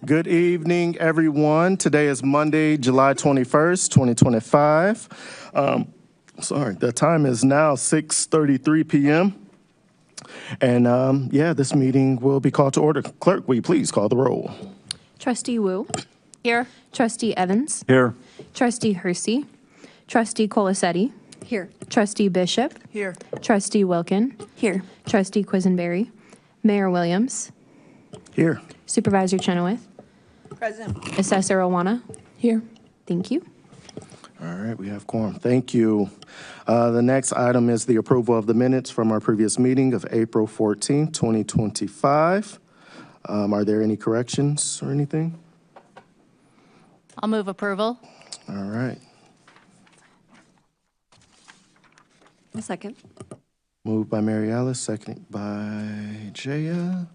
Good evening, everyone. Today is Monday, July 21st, 2025. The time is now 6:33 p.m. And this meeting will be called to order. Clerk, will you please call the roll? Trustee Wu. Here. Trustee Evans. Here. Trustee Hersey. Trustee Colasetti. Here. Trustee Bishop. Here. Trustee Wilkin. Here. Trustee Quisenberry. Mayor Williams. Here. Supervisor Chenoweth. Present. Assessor Owana. Here. Thank you. All right, we have quorum. Thank you. The next item is the approval of the minutes from our previous meeting of April 14, 2025. Are there any corrections or anything? I'll move approval. All right. A second. Moved by Mary Alice, seconded by Jaya.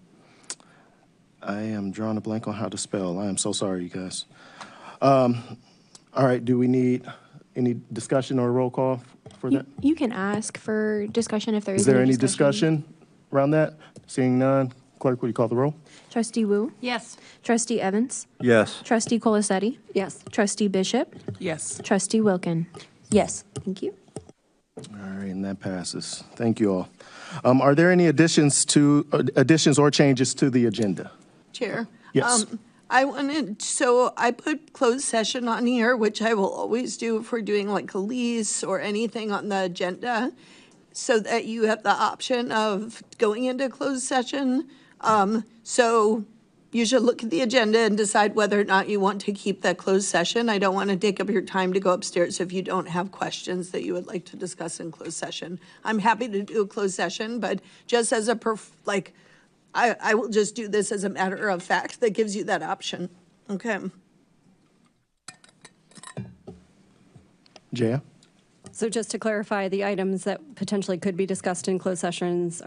I am drawing a blank on how to spell. I am so sorry, you guys. All right, do we need any discussion or roll call for that? You can ask for discussion if there is Is there any discussion around that? Seeing none, clerk, will you call the roll? Trustee Wu. Yes. Trustee Evans. Yes. Trustee Colasetti. Yes. Trustee Bishop. Yes. Trustee Wilkin. Yes. Thank you. All right, and that passes. Thank you all. Are there any additions or changes to the agenda? Chair. Yes. I put closed session on here, which I will always do if we're doing like a lease or anything on the agenda, so that you have the option of going into closed session. So you should look at the agenda and decide whether or not you want to keep that closed session. I don't want to take up your time to go upstairs if you don't have questions that you would like to discuss in closed session. I'm happy to do a closed session, but just as I will just do this as a matter of fact that gives you that option. Okay. Jaya? So just to clarify, the items that potentially could be discussed in closed sessions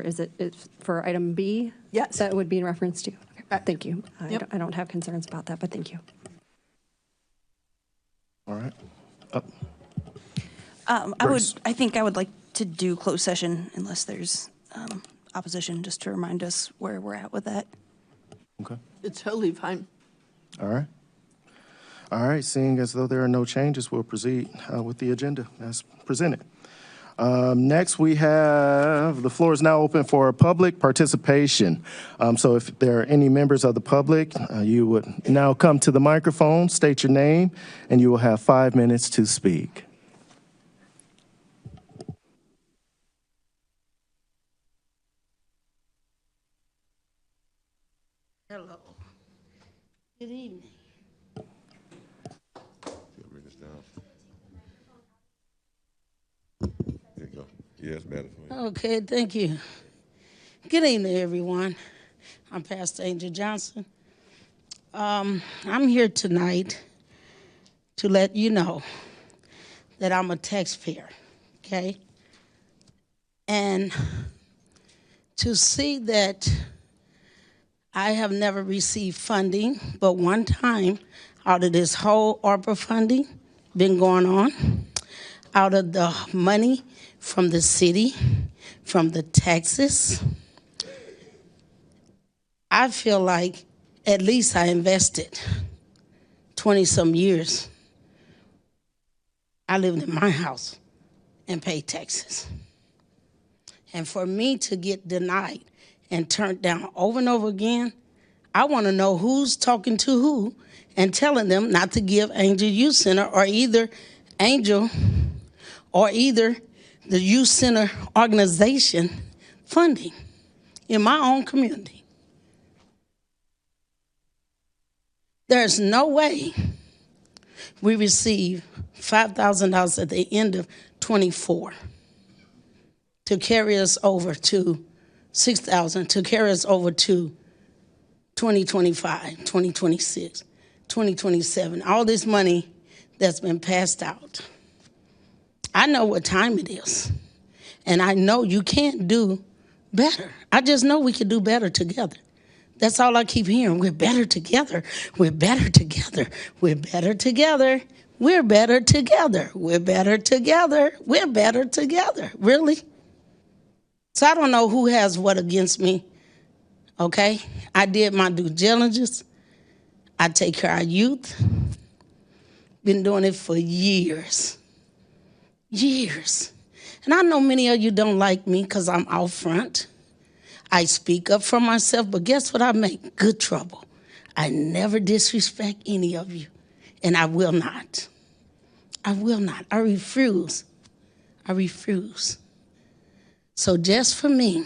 is it for item B? Yes. That would be in reference to? Okay, thank you. Yep. I don't have concerns about that, but thank you. All right. I think I would like to do closed session unless there's opposition, just to remind us where we're at with that. Okay. It's totally fine. All right. All right, seeing as though there are no changes, we'll proceed with the agenda as presented. Next, we have, the floor is now open for public participation. So if there are any members of the public, you would now come to the microphone, state your name, and you will have 5 minutes to speak. Hello. Good evening. Bring this down. There you go. Yeah, it's better for you. Okay, thank you. Good evening, everyone. I'm Pastor Angel Johnson. I'm here tonight to let you know that I'm a taxpayer, okay? And to see that I have never received funding, but one time out of this whole ARPA funding been going on, out of the money from the city, from the taxes, I feel like at least I invested 20-some years. I lived in my house and paid taxes. And for me to get denied and turned down over and over again, I want to know who's talking to who and telling them not to give Angel Youth Center or either Angel or either the Youth Center organization funding in my own community. There's no way we receive $5,000 at the end of 24 to carry us over to $6,000 to carry us over to 2025, 2026, 2027, all this money that's been passed out. I know what time it is, and I know you can't do better. I just know we can do better together. That's all I keep hearing. We're better together. We're better together. We're better together. We're better together. We're better together. We're better together. Really? So I don't know who has what against me, okay? I did my due diligence. I take care of our youth. Been doing it for years. Years. And I know many of you don't like me because I'm out front. I speak up for myself, but guess what? I make good trouble. I never disrespect any of you, and I will not. I will not. I refuse. I refuse. So just for me,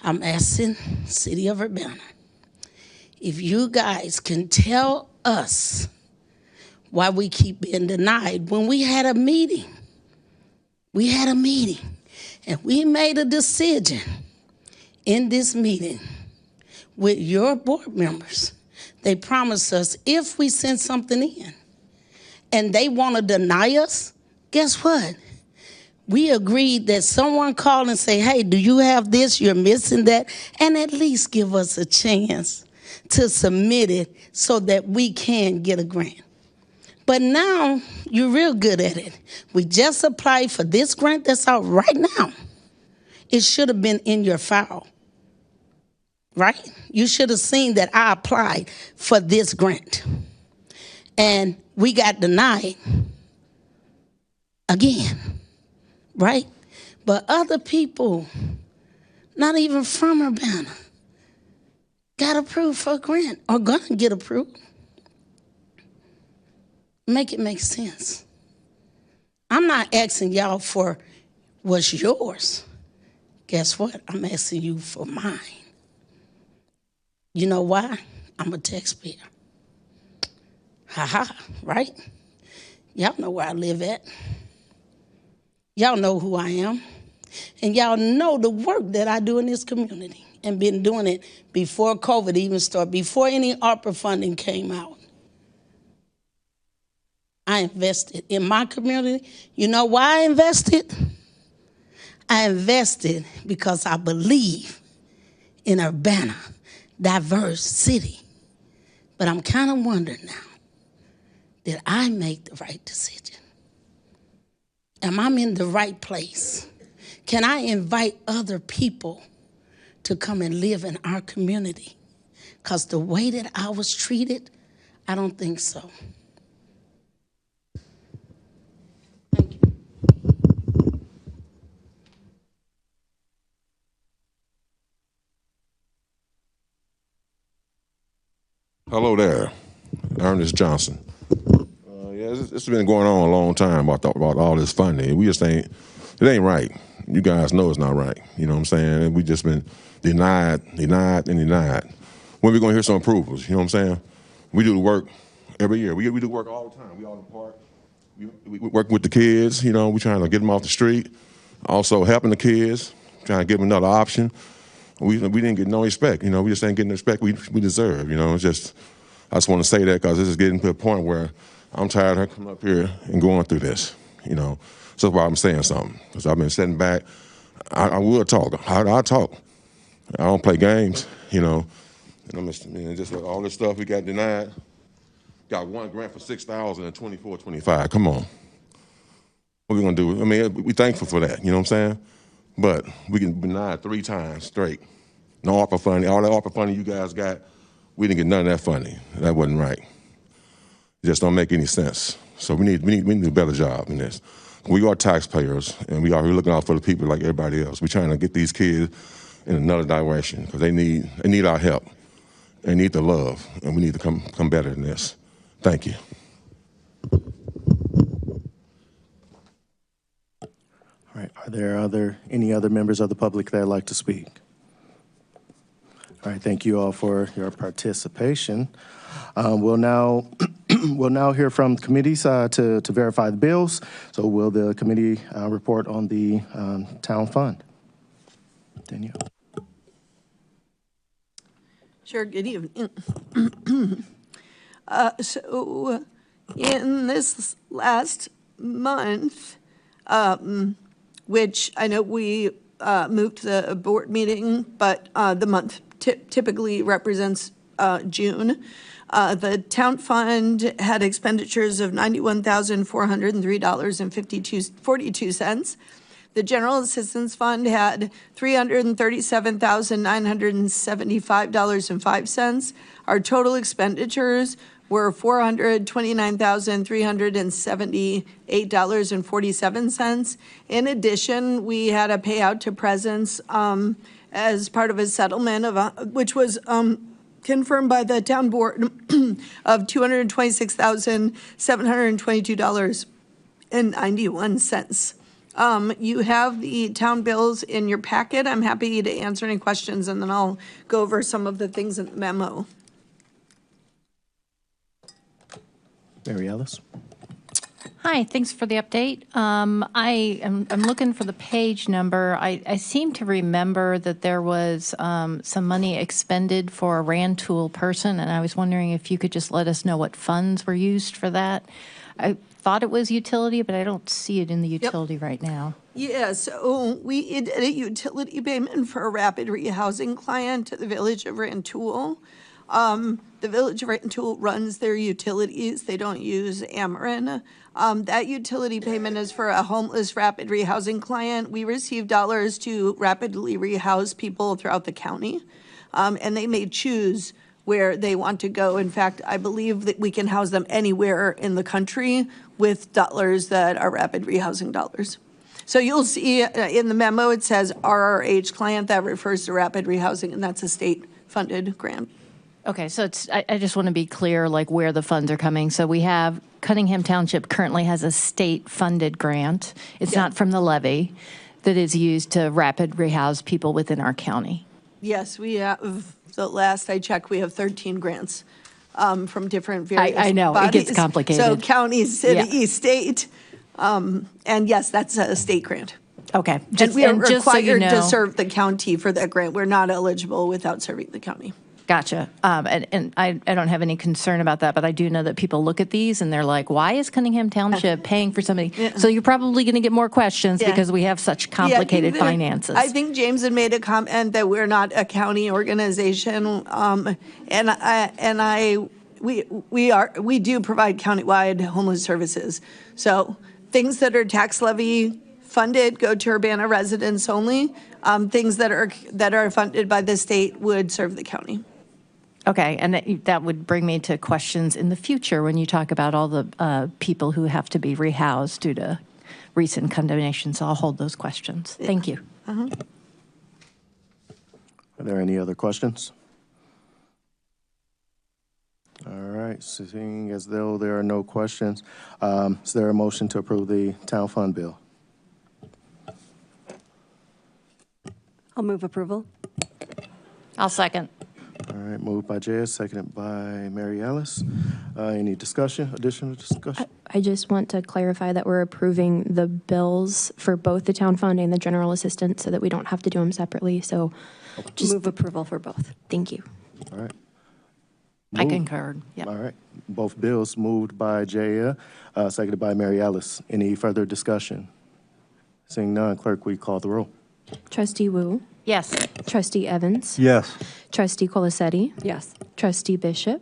I'm asking City of Urbana, if you guys can tell us why we keep being denied. When we had a meeting, and we made a decision in this meeting with your board members. They promised us if we send something in and they want to deny us, guess what? We agreed that someone call and say, hey, do you have this? You're missing that. And at least give us a chance to submit it so that we can get a grant. But now you're real good at it. We just applied for this grant that's out right now. It should have been in your file, right? You should have seen that I applied for this grant. And we got denied again, right? But other people, not even from Urbana, got approved for a grant or gonna get approved. Make it make sense. I'm not asking y'all for what's yours. Guess what? I'm asking you for mine. You know why? I'm a taxpayer. Ha, right? Y'all know where I live at. Y'all know who I am. And y'all know the work that I do in this community and been doing it before COVID even started, before any ARPA funding came out. I invested in my community. You know why I invested? I invested because I believe in Urbana, diverse city. But I'm kind of wondering now, did I make the right decision? Am I in the right place? Can I invite other people to come and live in our community? Because the way that I was treated, I don't think so. Thank you. Hello there, Ernest Johnson. Yeah, it's been going on a long time about all this funding. We just it ain't right. You guys know it's not right. You know what I'm saying? And we just been denied. When are we gonna hear some approvals? You know what I'm saying? We do the work every year. We do work all the time. We all in the park. We work with the kids. You know, we trying to get them off the street. Also helping the kids, trying to give them another option. We didn't get no respect. You know, we just ain't getting the respect we deserve. You know, it's just I just want to say that because this is getting to a point where I'm tired of her coming up here and going through this, you know. So that's why I'm saying something, because I've been sitting back. I will talk. I talk. I don't play games, you know. And just like all this stuff we got denied. Got one grant for $6,000 in 24-25. Come on. What we gonna do? I mean, we thankful for that, you know what I'm saying? But we can deny 3 times straight. No ARPA funding. All that ARPA funding you guys got, we didn't get none of that funding. That wasn't right. It just don't make any sense. So we need to do a better job in this. We are taxpayers, and we are looking out for the people like everybody else. We're trying to get these kids in another direction because they need our help. They need the love, and we need to come better than this. Thank you. All right, are there any other members of the public that would like to speak? All right, thank you all for your participation. We'll now hear from committees to verify the bills. So will the committee report on the town fund? Danielle. Sure, good evening. So in this last month, which I know we moved the board meeting, but the month typically represents June. The town fund had expenditures of $91,403.42. The The General Assistance Fund had $337,975.05. Our total expenditures were $429,378.47. In addition, we had a payout to presents as part of a settlement of which was confirmed by the town board of $226,722.91. You have the town bills in your packet. I'm happy to answer any questions, and then I'll go over some of the things in the memo. Mary Ellis? Hi, thanks for the update. I'm looking for the page number. I seem to remember that there was some money expended for a Rantoul person, and I was wondering if you could just let us know what funds were used for that. I thought it was utility, but I don't see it in the utility right now. Yeah, so we did a utility payment for a rapid rehousing client to the village of Rantoul. The village of Rantoul runs their utilities. They don't use Ameren. That utility payment is for a homeless rapid rehousing client. We receive dollars to rapidly rehouse people throughout the county, and they may choose where they want to go. In fact, I believe that we can house them anywhere in the country with dollars that are rapid rehousing dollars. So you'll see in the memo, it says RRH client. That refers to rapid rehousing, and that's a state-funded grant. Okay, so I just want to be clear, like where the funds are coming. So we have Cunningham Township currently has a state-funded grant. It's not from the levy that is used to rapid rehouse people within our county. Yes, we have, the last I checked, we have 13 grants from different various I know, bodies. it gets complicated. So county, city, state, and yes, that's a state grant. Okay. And we are just so you required to know- serve the county for that grant. We're not eligible without serving the county. Gotcha. And I don't have any concern about that, but I do know that people look at these and they're like, why is Cunningham Township paying for something? Yeah. So you're probably going to get more questions Yeah. because we have such Yeah, I think complicated that- finances. I think James had made a comment that we're not a county organization, we do provide countywide homeless services. So things that are tax levy funded go to Urbana residents only. Things that are funded by the state would serve the county. Okay, and that would bring me to questions in the future when you talk about all the people who have to be rehoused due to recent condemnation. So I'll hold those questions. Thank you. Are there any other questions? All right, seeing as though there are no questions, is there a motion to approve the town fund bill? I'll move approval. I'll second. All right, moved by Jess, seconded by Mary Ellis. Any discussion, additional discussion? I just want to clarify that we're approving the bills for both the town fund and the general assistance so that we don't have to do them separately. So just Move approval for both. thank you. All right. I Moved. concur. Yeah. All right, both bills moved by Jaya, seconded by Mary Ellis. Any further discussion? Seeing none, clerk, will you call the roll? Trustee Wu, Yes. Trustee Evans, Yes. Trustee Colasetti, Yes. Trustee Bishop,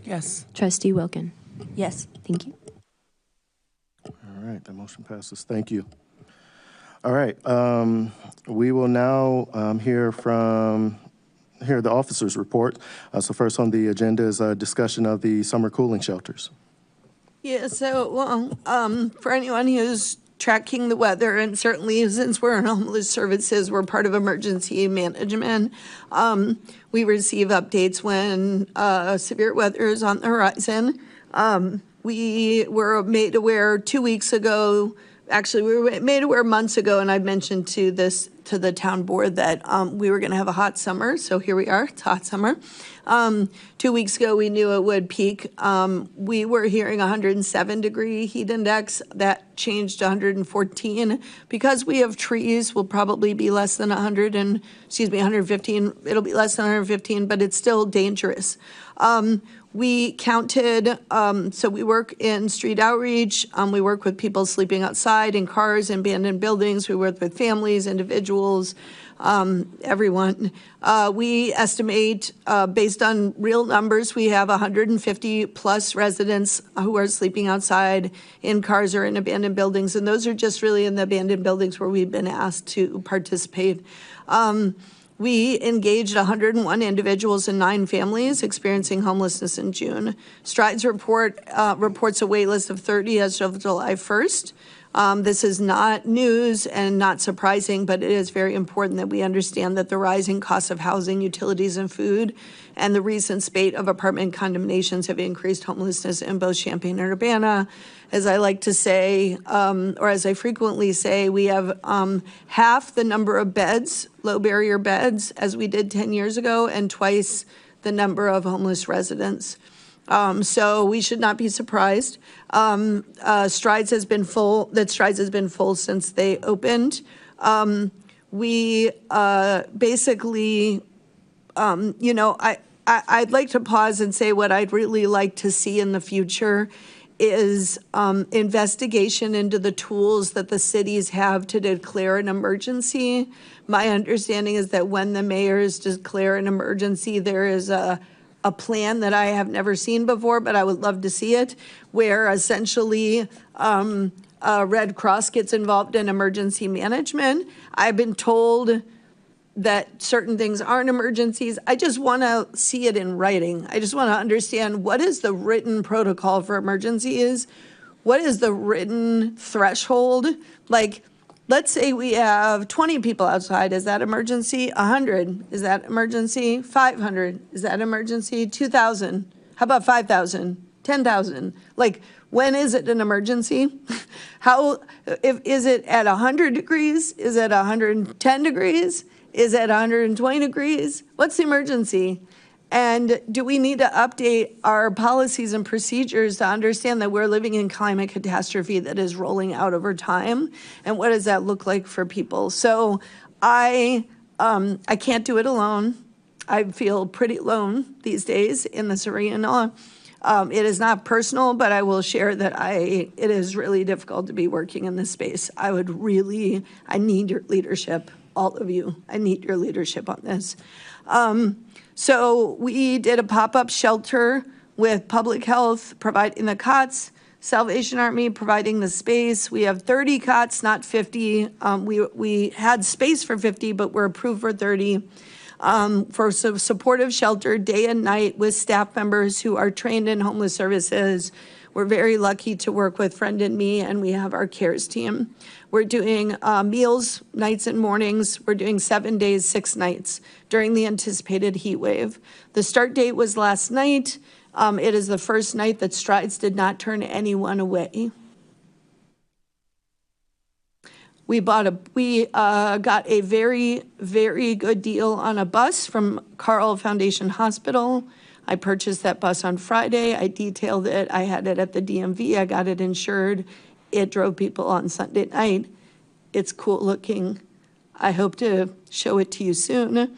Yes. Trustee Wilkin. Yes. Thank you. All right, the motion passes. Thank you. All right, we will now hear the officers' report. So first on the agenda is a discussion of the summer cooling shelters. Yeah, so, for anyone who's tracking the weather, and certainly since we're in homeless services, we're part of emergency management. We receive updates when severe weather is on the horizon. We were made aware 2 weeks ago, actually, we were made aware months ago, and I mentioned to the town board that we were going to have a hot summer, so here we are, it's a hot summer. 2 weeks ago, we knew it would peak. We were hearing 107-degree heat index. That changed to 114. Because we have trees, we'll probably be less than 115. It'll be less than 115, but it's still dangerous. We counted, so we work in street outreach. We work with people sleeping outside in cars, in abandoned buildings. We work with families, individuals. everyone. We estimate, based on real numbers, we have 150 plus residents who are sleeping outside in cars or in abandoned buildings. And those are just really in the abandoned buildings where we've been asked to participate. We engaged 101 individuals and 9 families experiencing homelessness in June. Strides reports a wait list of 30 as of July 1st. This is not news and not surprising, but it is very important that we understand that the rising costs of housing, utilities, and food, and the recent spate of apartment condemnations have increased homelessness in both Champaign and Urbana. As I like to say, or as I frequently say, we have half the number of beds, low barrier beds, as we did 10 years ago, and twice the number of homeless residents. So we should not be surprised. Strides has been full since they opened. We basically, I'd like to pause and say what I'd really like to see in the future is investigation into the tools that the cities have to declare an emergency. My understanding is that when the mayors declare an emergency, there is a plan that I have never seen before, but I would love to see it, where essentially Red Cross gets involved in emergency management. I've been told that certain things aren't emergencies. I just want to see it in writing. I just want to understand what is the written protocol for emergencies? What is the written threshold? Like, let's say we have 20 people outside. Is that emergency? 100. Is that emergency? 500. Is that emergency? 2,000. How about 5,000? 10,000? Like, when is it an emergency? Is it at 100 degrees? Is it 110 degrees? Is it 120 degrees? What's the emergency? And do we need to update our policies and procedures to understand that we're living in climate catastrophe that is rolling out over time? And what does that look like for people? So I can't do it alone. I feel pretty alone these days in this arena. It is not personal, but I will share that it is really difficult to be working in this space. I need your leadership, all of you. I need your leadership on this. So we did a pop-up shelter with public health providing the cots, Salvation Army providing the space. We have 30 cots, not 50. We had space for 50, but we're approved for 30. For supportive shelter day and night with staff members who are trained in homeless services. We're very lucky to work with Friend and Me, and we have our CARES team. We're doing meals, nights and mornings. We're doing 7 days, 6 nights during the anticipated heat wave. The start date was last night. It is the first night that Strides did not turn anyone away. We got a very, very good deal on a bus from Carl Foundation Hospital. I purchased that bus on Friday. I detailed it. I had it at the DMV. I got it insured. It drove people on Sunday night. It's cool looking. I hope to show it to you soon.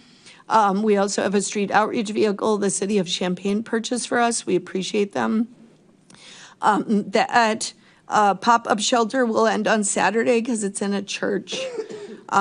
We also have a street outreach vehicle the city of Champaign purchased for us. We appreciate them. That pop-up shelter will end on Saturday because it's in a church.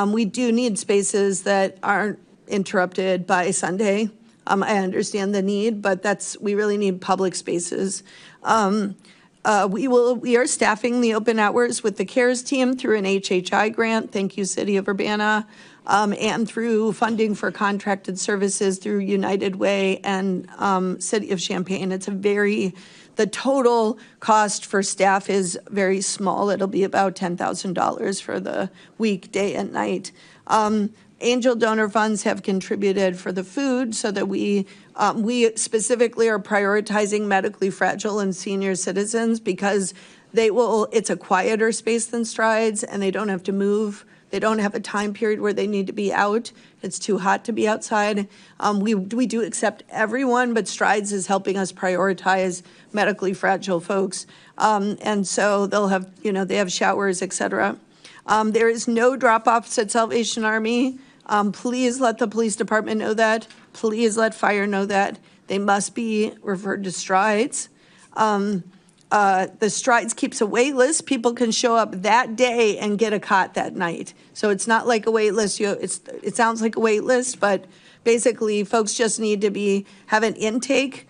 We do need spaces that aren't interrupted by Sunday. I understand the need, but we really need public spaces. We are staffing the open hours with the CARES team through an HHI grant. Thank you, City of Urbana. And through funding for contracted services through United Way and City of Champaign. The total cost for staff is very small. It'll be about $10,000 for the week, day and night. Angel donor funds have contributed for the food so that we specifically are prioritizing medically fragile and senior citizens because it's a quieter space than Strides and they don't have to move. They don't have a time period where they need to be out. It's too hot to be outside. We do accept everyone, but Strides is helping us prioritize medically fragile folks. And so they have showers, et cetera. There is no drop-offs at Salvation Army. Please let the police department know that. Please let fire know that. They must be referred to Strides. the Strides keeps a wait list. People can show up that day and get a cot that night. So it's not like a wait list. It sounds like a wait list, but basically folks just need to have an intake.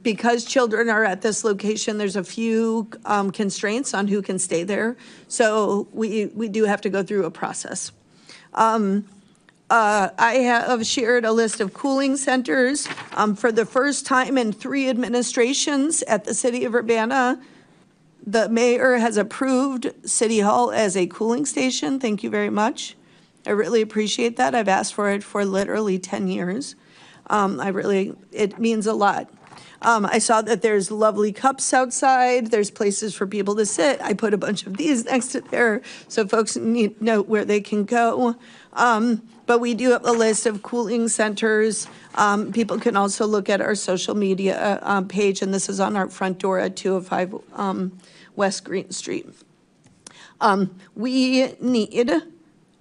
Because children are at this location, there's a few constraints on who can stay there. So we do have to go through a process. I have shared a list of cooling centers. For the first time in 3 administrations at the city of Urbana, the mayor has approved City Hall as a cooling station. Thank you very much. I really appreciate that. I've asked for it for literally 10 years. It means a lot. I saw that there's lovely cups outside. There's places for people to sit. I put a bunch of these next to there so folks know where they can go. But we do have a list of cooling centers. People can also look at our social media page, and this is on our front door at 205 West Green Street. We need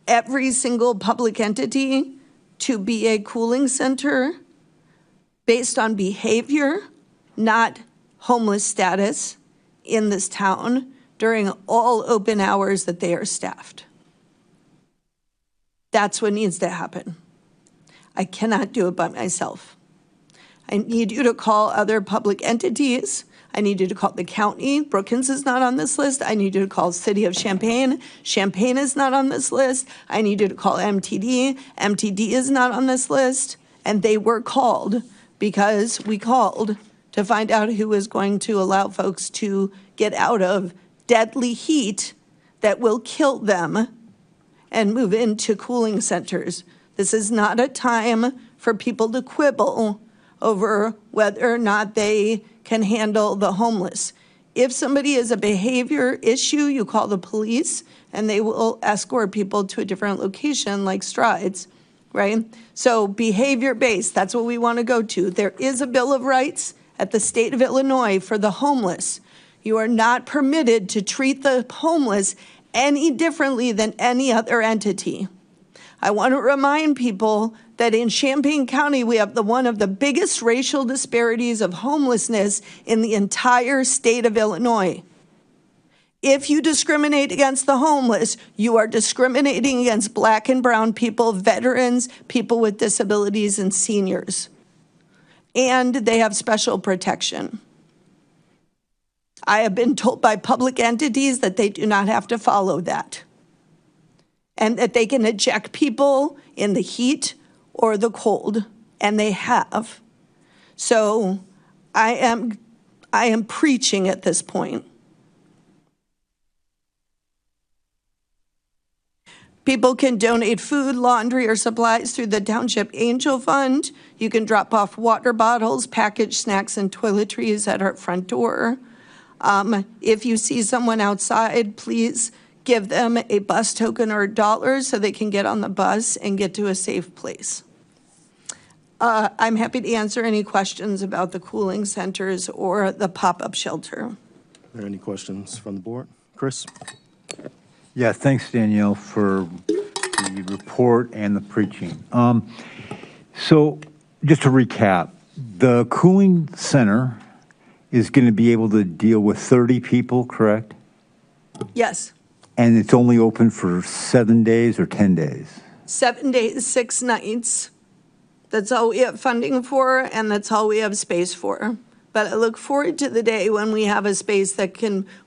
every single public entity to be a cooling center based on behavior, not homeless status in this town during all open hours that they are staffed. That's what needs to happen. I cannot do it by myself. I need you to call other public entities. I need you to call the county. Brookings is not on this list. I need you to call City of Champaign. Champaign is not on this list. I need you to call MTD. MTD is not on this list. And they were called because we called to find out who is going to allow folks to get out of deadly heat that will kill them and move into cooling centers. This is not a time for people to quibble over whether or not they can handle the homeless. If somebody is a behavior issue, you call the police and they will escort people to a different location like Strides, right? So behavior-based, that's what we want to go to. There is a Bill of Rights at the state of Illinois for the homeless. You are not permitted to treat the homeless any differently than any other entity. I want to remind people that in Champaign County, we have one of the biggest racial disparities of homelessness in the entire state of Illinois. If you discriminate against the homeless, you are discriminating against Black and brown people, veterans, people with disabilities, and seniors. And they have special protection. I have been told by public entities that they do not have to follow that, and that they can eject people in the heat or the cold, and they have. So I am preaching at this point. People can donate food, laundry, or supplies through the Township Angel Fund. You can drop off water bottles, packaged snacks, and toiletries at our front door. If you see someone outside, please give them a bus token or $1 so they can get on the bus and get to a safe place. I'm happy to answer any questions about the cooling centers or the pop-up shelter. Are there any questions from the board? Chris? Yeah, thanks, Danielle, for the report and the preaching. So just to recap, the cooling center is going to be able to deal with 30 people, correct? Yes. And it's only open for 7 days or 10 days? 7 days, 6 nights. That's all we have funding for, and that's all we have space for. But I look forward to the day when we have a space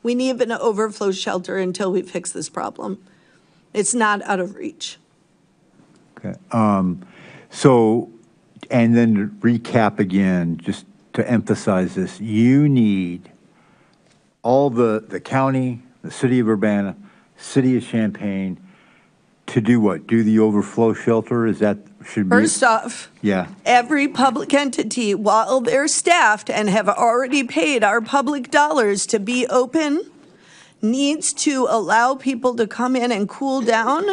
we need an overflow shelter until we fix this problem. It's not out of reach. Okay. So, and then to recap again, just to emphasize this, you need all the county, the city of Urbana, city of Champaign to do what? Do the overflow shelter? Is that should be? First off, yeah. Every public entity, while they're staffed and have already paid our public dollars to be open, needs to allow people to come in and cool down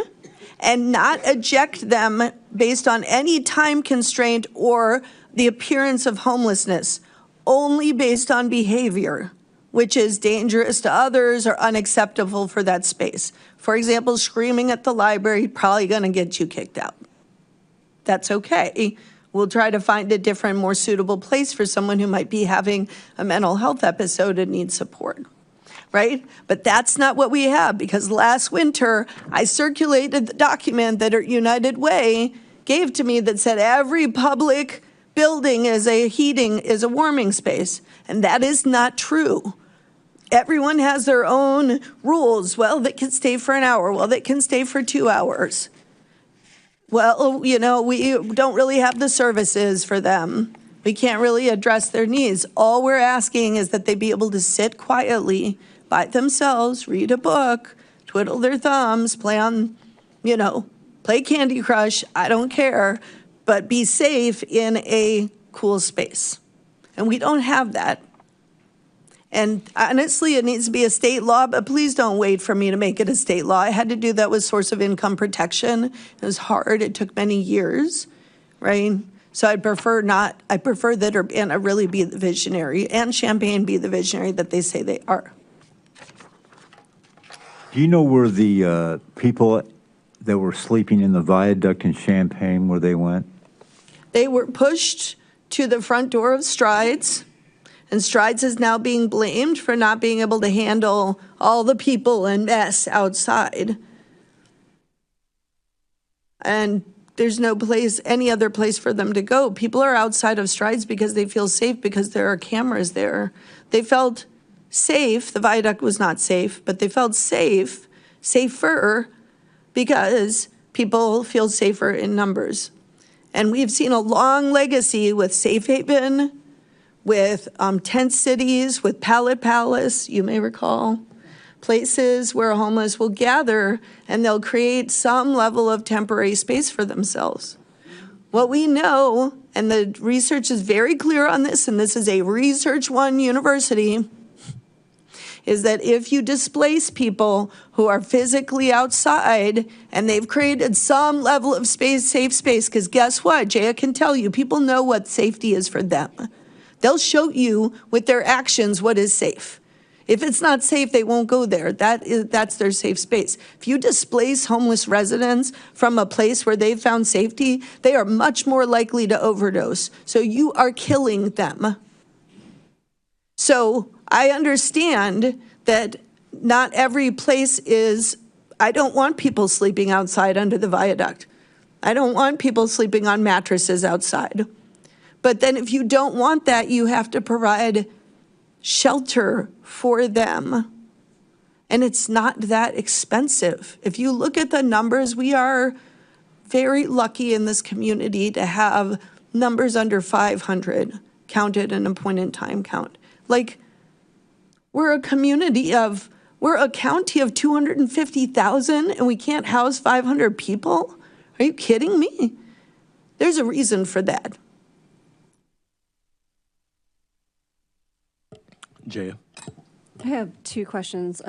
and not eject them based on any time constraint or the appearance of homelessness, only based on behavior, which is dangerous to others or unacceptable for that space. For example, screaming at the library, probably going to get you kicked out. That's okay. We'll try to find a different, more suitable place for someone who might be having a mental health episode and needs support, right? But that's not what we have, because last winter, I circulated the document that United Way gave to me that said every public building is a warming space, and that is not true. Everyone has their own rules. Well, they can stay for an hour. Well, they can stay for 2 hours. Well, we don't really have the services for them. We can't really address their needs. All we're asking is that they be able to sit quietly by themselves, read a book, twiddle their thumbs, play Candy Crush, I don't care, but be safe in a cool space. And we don't have that. And honestly, it needs to be a state law, but please don't wait for me to make it a state law. I had to do that with source of income protection. It was hard. It took many years, right? So I'd prefer not. I prefer that Urbana really be the visionary and Champaign be the visionary that they say they are. Do you know where the people that were sleeping in the viaduct in Champaign, where they went? They were pushed to the front door of Strides. And Strides is now being blamed for not being able to handle all the people and mess outside. And there's no place, any other place for them to go. People are outside of Strides because they feel safe because there are cameras there. They felt safe. The viaduct was not safe, but they felt safer because people feel safer in numbers. And we've seen a long legacy with Safe Haven, with tent cities, with Pallet Palace, you may recall, places where homeless will gather and they'll create some level of temporary space for themselves. What we know, and the research is very clear on this, and this is a Research One university, is that if you displace people who are physically outside and they've created some level of safe space, because guess what? Jaya can tell you, people know what safety is for them. They'll show you with their actions what is safe. If it's not safe, they won't go there. That's their safe space. If you displace homeless residents from a place where they've found safety, they are much more likely to overdose. So you are killing them. So I understand that not every place is, I don't want people sleeping outside under the viaduct. I don't want people sleeping on mattresses outside. But then if you don't want that, you have to provide shelter for them. And it's not that expensive. If you look at the numbers, we are very lucky in this community to have numbers under 500 counted in a point in time count. Like, we're a county of 250,000 and we can't house 500 people? Are you kidding me? There's a reason for that. Jaya. I have two questions.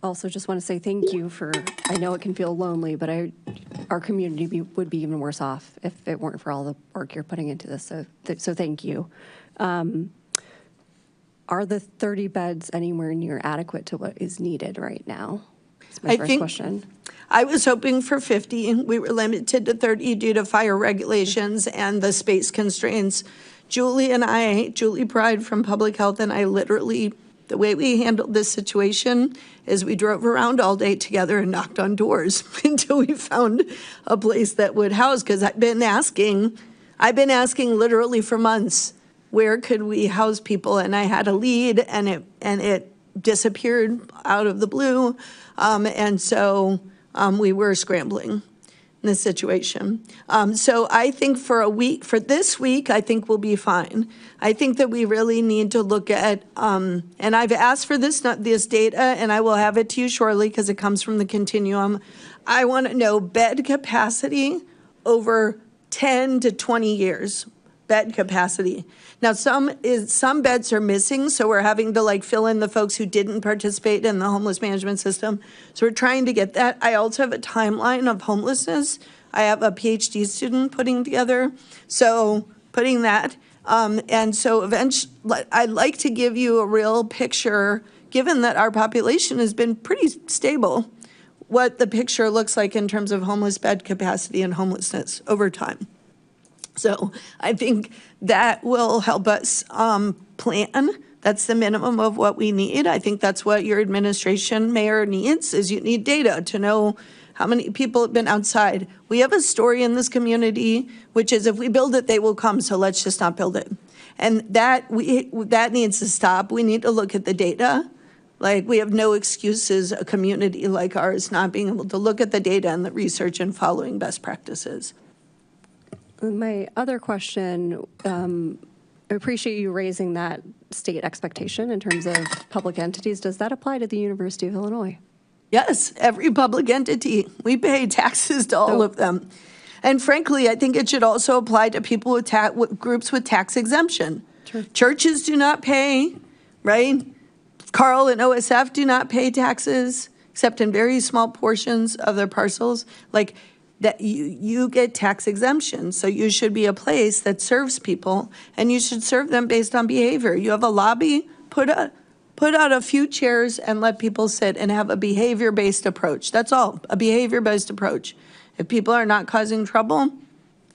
Also, just want to say thank you for, I know it can feel lonely, but our community would be even worse off if it weren't for all the work you're putting into this. So thank you. Are the 30 beds anywhere near adequate to what is needed right now? That's my first question. I was hoping for 50. We were limited to 30 due to fire regulations and the space constraints. Julie Pride from Public Health and I literally, the way we handled this situation is we drove around all day together and knocked on doors until we found a place that would house, because I've been asking literally for months, where could we house people? And I had a lead and it disappeared out of the blue. And so we were scrambling in this situation. So I think for this week, I think we'll be fine. I think that we really need to look at, and I've asked for this data, and I will have it to you shortly because it comes from the continuum. I want to know bed capacity over 10 to 20 years, bed capacity. Now, some beds are missing, so we're having to fill in the folks who didn't participate in the homeless management system. So we're trying to get that. I also have a timeline of homelessness. I have a PhD student putting together, so putting that. And so eventually, I'd like to give you a real picture, given that our population has been pretty stable, what the picture looks like in terms of homeless bed capacity and homelessness over time. So I think that will help us plan. That's the minimum of what we need. I think that's what your administration, mayor, needs, is you need data to know how many people have been outside. We have a story in this community, which is if we build it, they will come, so let's just not build it. And that needs to stop. We need to look at the data. Like, we have no excuses, a community like ours, not being able to look at the data and the research and following best practices. My other question, I appreciate you raising that state expectation in terms of public entities. Does that apply to the University of Illinois? Yes, every public entity. We pay taxes to all of them. And frankly, I think it should also apply to people with groups with tax exemption. Sure. Churches do not pay, right? Carl and OSF do not pay taxes, except in very small portions of their parcels. Like, that you get tax exemption, so you should be a place that serves people, and you should serve them based on behavior. You have a lobby, put out a few chairs and let people sit and have a behavior-based approach. That's all, a behavior-based approach. If people are not causing trouble,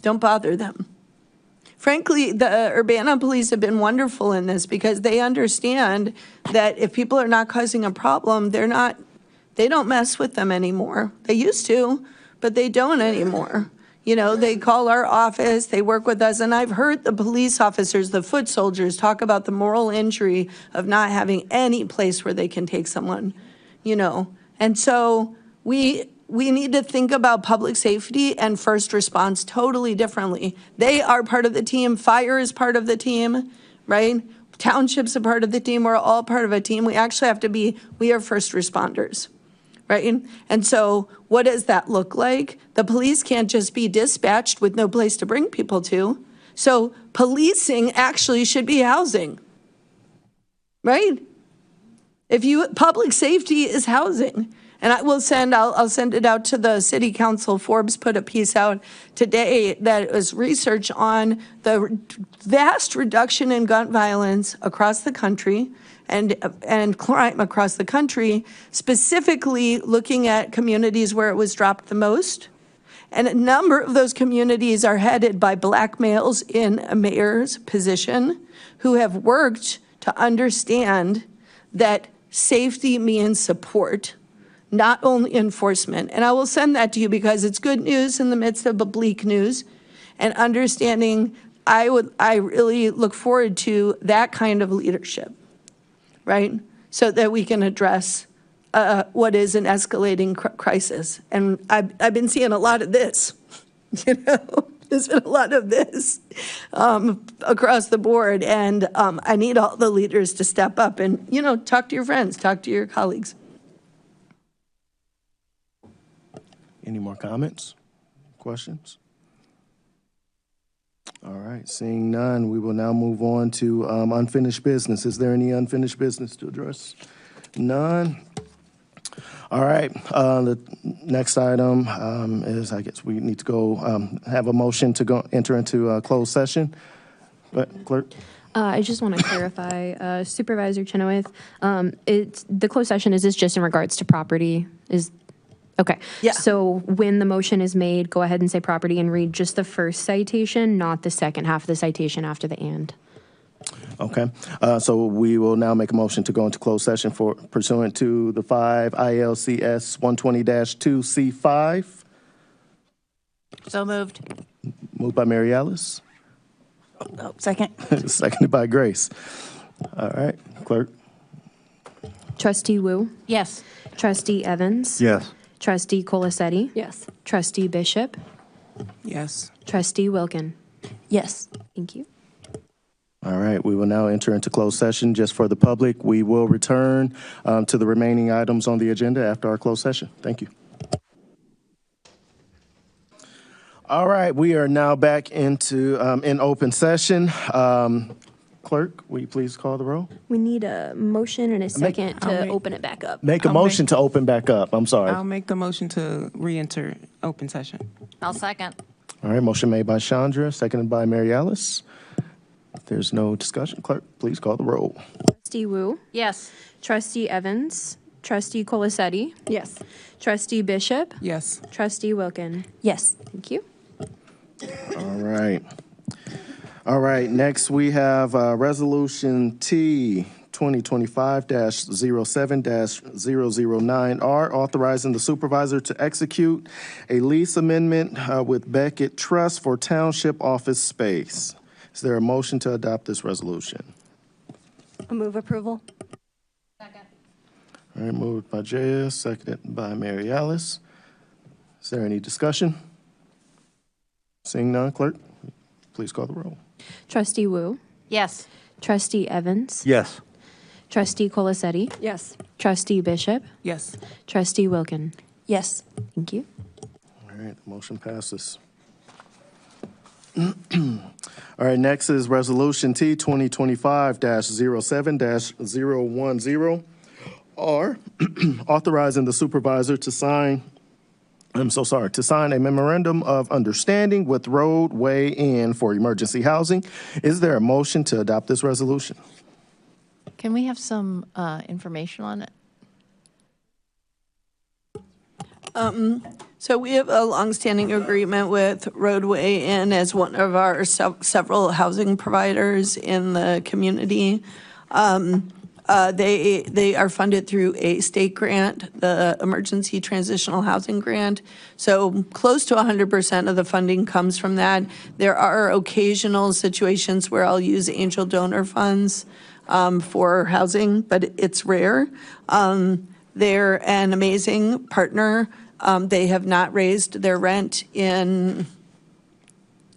don't bother them. Frankly, the Urbana police have been wonderful in this because they understand that if people are not causing a problem, they don't mess with them anymore. They used to, but they don't anymore. You know, they call our office, they work with us, and I've heard the police officers, the foot soldiers, talk about the moral injury of not having any place where they can take someone, you know. And so we need to think about public safety and first response totally differently. They are part of the team. Fire is part of the team, right? Township's a part of the team. We're all part of a team. We actually have to we are first responders, right? And so what does that look like? The police can't just be dispatched with no place to bring people to. So policing actually should be housing, right? Public safety is housing. And I'll send it out to the city council. Forbes put a piece out today that was research on the vast reduction in gun violence across the country and crime across the country, specifically looking at communities where it was dropped the most. And a number of those communities are headed by Black males in a mayor's position who have worked to understand that safety means support, not only enforcement. And I will send that to you because it's good news in the midst of bleak news. And understanding, I really look forward to that kind of leadership, right? So that we can address what is an escalating crisis. And I've been seeing a lot of this, you know? There's been a lot of this across the board. And I need all the leaders to step up and, you know, talk to your friends, talk to your colleagues. Any more comments, questions? All right, seeing none, we will now move on to unfinished business. Is there any unfinished business to address? None. All right, the next item is, I guess we need to go have a motion to go enter into a closed session. Clerk? I just want to clarify, Supervisor Chenoweth, the closed session, is this just in regards to property? Okay. Yeah. So when the motion is made, go ahead and say property and read just the first citation, not the second half of the citation after the and. Okay, so we will now make a motion to go into closed session for pursuant to the 5 ILCS 120-2C5. So moved. Moved by Mary Alice. Oh, second. Seconded by Grace. All right, clerk. Trustee Wu? Yes. Trustee Evans? Yes. Trustee Colasetti? Yes. Trustee Bishop? Yes. Trustee Wilkin? Yes. Thank you. All right, we will now enter into closed session just for the public. We will return to the remaining items on the agenda after our closed session. Thank you. All right, we are now back into in open session. Clerk, will you please call the roll? We need a motion and a second to make- open it back up. Make a I'll motion to open back up. I'm sorry. I'll make the motion to re-enter open session. I'll second. All right, motion made by Chandra, seconded by Mary Alice. If there's no discussion, clerk, please call the roll. Trustee Wu? Yes. Trustee Evans? Trustee Colasetti? Yes. Trustee Bishop? Yes. Trustee Wilkin? Yes. Thank you. All right. All right, next we have Resolution T 2025-07-009R, authorizing the supervisor to execute a lease amendment with Beckett Trust for township office space. Is there a motion to adopt this resolution? I move approval. All right, moved by Jaya, seconded by Mary Alice. Is there any discussion? Seeing none, clerk, please call the roll. Trustee Wu, Yes. Trustee Evans, Yes. Trustee Colasetti, Yes. Trustee Bishop, Yes. Trustee Wilkin. Yes. Thank you. All right, the motion passes. All right, next is Resolution T 2025-07-010R, authorizing the supervisor to sign a memorandum of understanding with Roadway Inn for emergency housing. Is there a motion to adopt this resolution? Can we have some information on it? So we have a longstanding agreement with Roadway Inn as one of our several housing providers in the community. They are funded through a state grant, the Emergency Transitional Housing Grant. So close to 100% of the funding comes from that. There are occasional situations where I'll use angel donor funds for housing, but it's rare. They're an amazing partner. They have not raised their rent it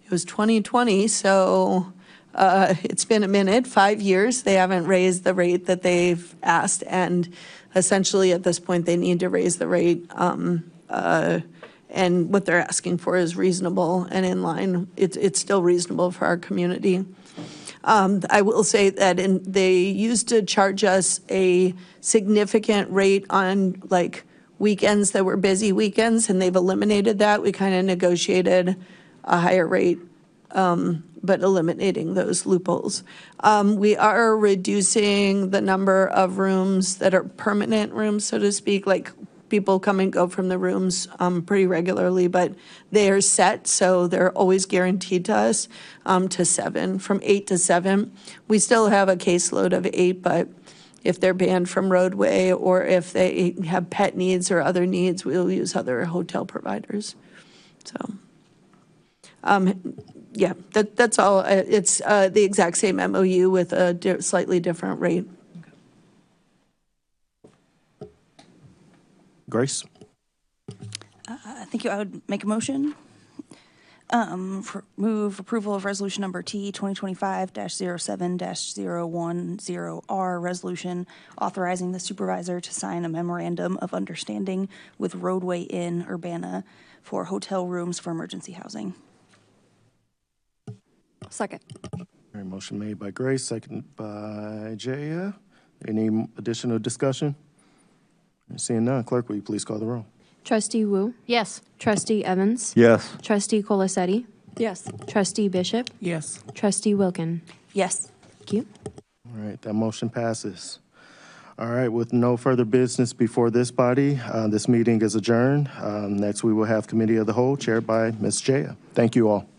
was 2020, so it's been a minute, 5 years. They haven't raised the rate that they've asked, and essentially at this point, they need to raise the rate. And what they're asking for is reasonable and in line. It's still reasonable for our community. I will say that they used to charge us a significant rate on like weekends that were busy weekends, and they've eliminated that. We kind of negotiated a higher rate, but eliminating those loopholes. We are reducing the number of rooms that are permanent rooms, so to speak, like people come and go from the rooms pretty regularly, but they are set, so they're always guaranteed to us to 7, from 8 to 7. We still have a caseload of 8, but if they're banned from Roadway or if they have pet needs or other needs, we'll use other hotel providers. So, yeah, that's all. It's the exact same MOU with a slightly different rate. Grace? Thank you. I would make a motion. Move approval of resolution number T 2025-07-010R, resolution authorizing the supervisor to sign a memorandum of understanding with Roadway Inn Urbana for hotel rooms for emergency housing. Second. All right, motion made by Grace, seconded by Jaya. Any additional discussion? Seeing none, clerk, will you please call the roll? Trustee Wu, Yes. Trustee Evans, Yes. Trustee Colasetti, Yes. Trustee Bishop, Yes. Trustee Wilkin. Yes. Thank you. All right, that motion passes. All right, with no further business before this body, this meeting is adjourned. Next, we will have Committee of the Whole chaired by Ms. Jaya. Thank you all.